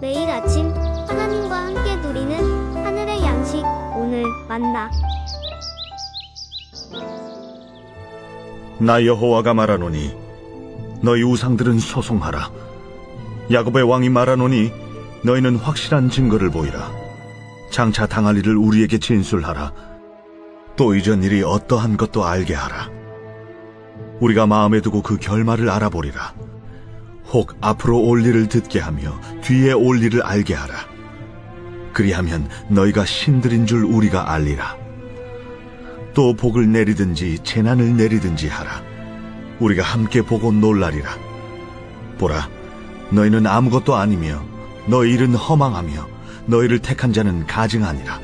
매일 아침 하나님과 함께 누리는 하늘의 양식 오늘 만나. 나 여호와가 말하노니 너희 우상들은 소송하라. 야곱의 왕이 말하노니 너희는 확실한 증거를 보이라. 장차 당할 일을 우리에게 진술하라. 또 이전 일이 어떠한 것도 알게 하라. 우리가 마음에 두고 그 결말을 알아보리라. 혹 앞으로 올 일을 듣게 하며 뒤에 올 일을 알게 하라. 그리하면 너희가 신들인 줄 우리가 알리라. 또 복을 내리든지 재난을 내리든지 하라. 우리가 함께 보고 놀라리라. 보라, 너희는 아무것도 아니며 너희 일은 허망하며 너희를 택한 자는 가증하니라.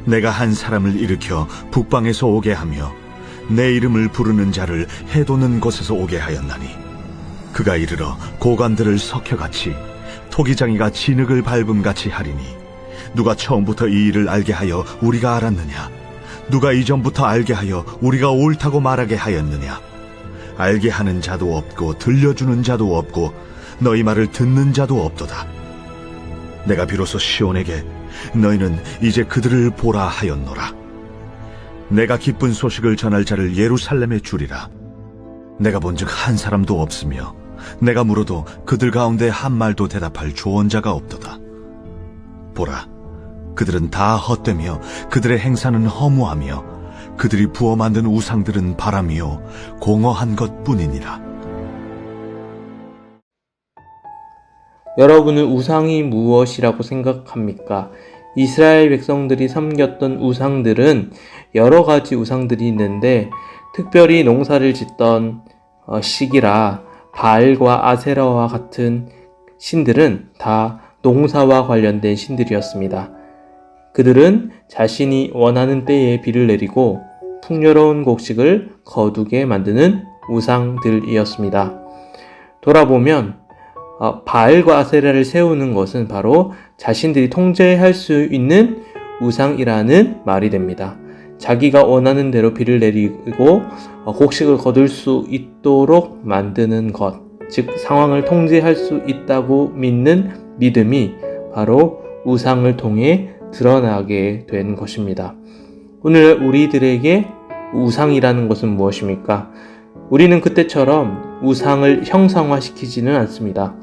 내가 한 사람을 일으켜 북방에서 오게 하며 내 이름을 부르는 자를 해돋는 곳에서 오게 하였나니 그가 이르러 고관들을 석혀같이 토기장이가 진흙을 밟음같이 하리니 누가 처음부터 이 일을 알게 하여 우리가 알았느냐? 누가 이전부터 알게 하여 우리가 옳다고 말하게 하였느냐? 알게 하는 자도 없고 들려주는 자도 없고 너희 말을 듣는 자도 없도다. 내가 비로소 시온에게 너희는 이제 그들을 보라 하였노라. 내가 기쁜 소식을 전할 자를 예루살렘에 주리라. 내가 본즉 한 사람도 없으며 내가 물어도 그들 가운데 한 말도 대답할 조언자가 없도다. 보라, 그들은 다 헛되며 그들의 행사는 허무하며 그들이 부어 만든 우상들은 바람이요 공허한 것뿐이니라. 여러분은 우상이 무엇이라고 생각합니까? 이스라엘 백성들이 섬겼던 우상들은 여러 가지 우상들이 있는데 특별히 농사를 짓던 시기라 바알과 아세라와 같은 신들은 다 농사와 관련된 신들이었습니다. 그들은 자신이 원하는 때에 비를 내리고 풍요로운 곡식을 거두게 만드는 우상들이었습니다. 돌아보면 바알과 아세라를 세우는 것은 바로 자신들이 통제할 수 있는 우상이라는 말이 됩니다. 자기가 원하는 대로 비를 내리고 곡식을 거둘 수 있도록 만드는 것, 즉 상황을 통제할 수 있다고 믿는 믿음이 바로 우상을 통해 드러나게 된 것입니다. 오늘 우리들에게 우상이라는 것은 무엇입니까? 우리는 그때처럼 우상을 형상화시키지는 않습니다.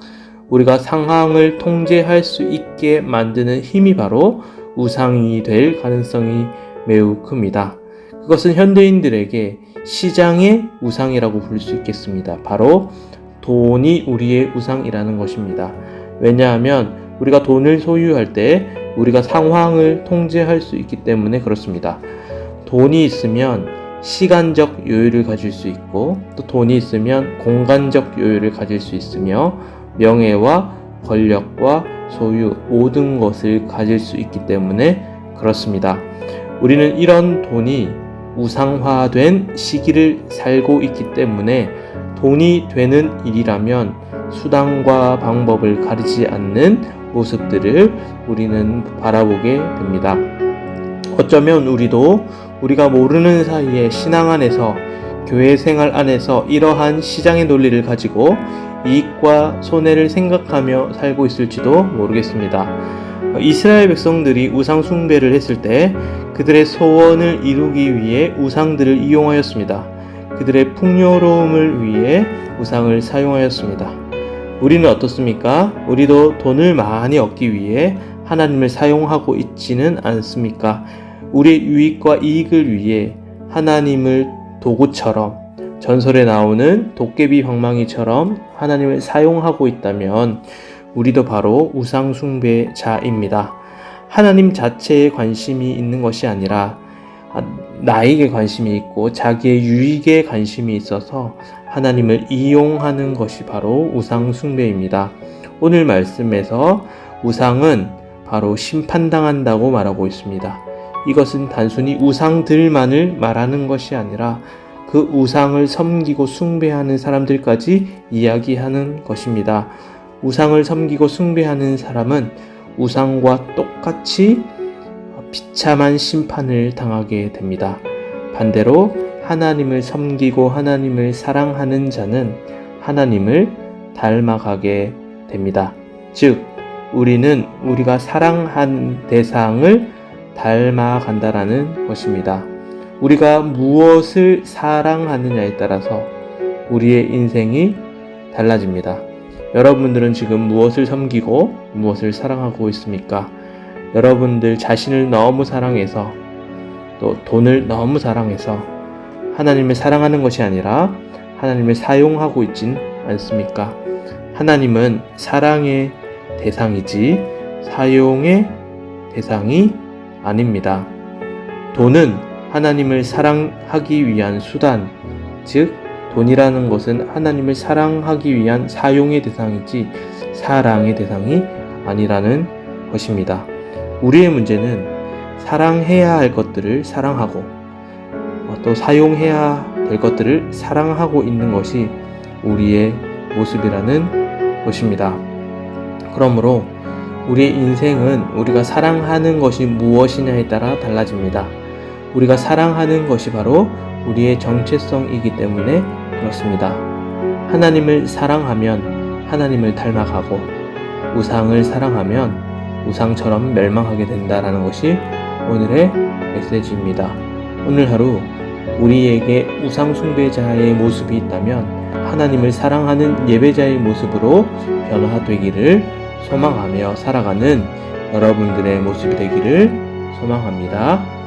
우리가 상황을 통제할 수 있게 만드는 힘이 바로 우상이 될 가능성이 매우 큽니다. 그것은 현대인들에게 시장의 우상이라고 부를 수 있겠습니다. 바로 돈이 우리의 우상이라는 것입니다. 왜냐하면 우리가 돈을 소유할 때 우리가 상황을 통제할 수 있기 때문에 그렇습니다. 돈이 있으면 시간적 여유를 가질 수 있고 또 돈이 있으면 공간적 여유를 가질 수 있으며 명예와 권력과 소유 모든 것을 가질 수 있기 때문에 그렇습니다. 우리는 이런 돈이 우상화된 시기를 살고 있기 때문에 돈이 되는 일이라면 수단과 방법을 가리지 않는 모습들을 우리는 바라보게 됩니다. 어쩌면 우리도 우리가 모르는 사이에 신앙 안에서 교회 생활 안에서 이러한 시장의 논리를 가지고 이익과 손해를 생각하며 살고 있을지도 모르겠습니다. 이스라엘 백성들이 우상 숭배를 했을 때 그들의 소원을 이루기 위해 우상들을 이용하였습니다. 그들의 풍요로움을 위해 우상을 사용하였습니다. 우리는 어떻습니까? 우리도 돈을 많이 얻기 위해 하나님을 사용하고 있지는 않습니까? 우리의 유익과 이익을 위해 하나님을 도구처럼 전설에 나오는 도깨비 방망이처럼 하나님을 사용하고 있다면 우리도 바로 우상 숭배자입니다. 하나님 자체에 관심이 있는 것이 아니라 나에게 관심이 있고 자기의 유익에 관심이 있어서 하나님을 이용하는 것이 바로 우상 숭배입니다. 오늘 말씀에서 우상은 바로 심판당한다고 말하고 있습니다. 이것은 단순히 우상들만을 말하는 것이 아니라 그 우상을 섬기고 숭배하는 사람들까지 이야기하는 것입니다. 우상을 섬기고 숭배하는 사람은 우상과 똑같이 비참한 심판을 당하게 됩니다. 반대로 하나님을 섬기고 하나님을 사랑하는 자는 하나님을 닮아가게 됩니다. 즉 우리는 우리가 사랑한 대상을 닮아간다라는 것입니다. 우리가 무엇을 사랑하느냐에 따라서 우리의 인생이 달라집니다. 여러분들은 지금 무엇을 섬기고 무엇을 사랑하고 있습니까? 여러분들 자신을 너무 사랑해서 또 돈을 너무 사랑해서 하나님을 사랑하는 것이 아니라 하나님을 사용하고 있진 않습니까? 하나님은 사랑의 대상이지 사용의 대상이 아닙니다. 돈은 하나님을 사랑하기 위한 수단, 즉 돈이라는 것은 하나님을 사랑하기 위한 사용의 대상이지 사랑의 대상이 아니라는 것입니다. 우리의 문제는 사랑해야 할 것들을 사랑하고 또 사용해야 될 것들을 사랑하고 있는 것이 우리의 모습이라는 것입니다. 그러므로 우리의 인생은 우리가 사랑하는 것이 무엇이냐에 따라 달라집니다. 우리가 사랑하는 것이 바로 우리의 정체성이기 때문에 그렇습니다. 하나님을 사랑하면 하나님을 닮아가고 우상을 사랑하면 우상처럼 멸망하게 된다라는 것이 오늘의 메시지입니다. 오늘 하루 우리에게 우상 숭배자의 모습이 있다면 하나님을 사랑하는 예배자의 모습으로 변화되기를 소망하며 살아가는 여러분들의 모습이 되기를 소망합니다.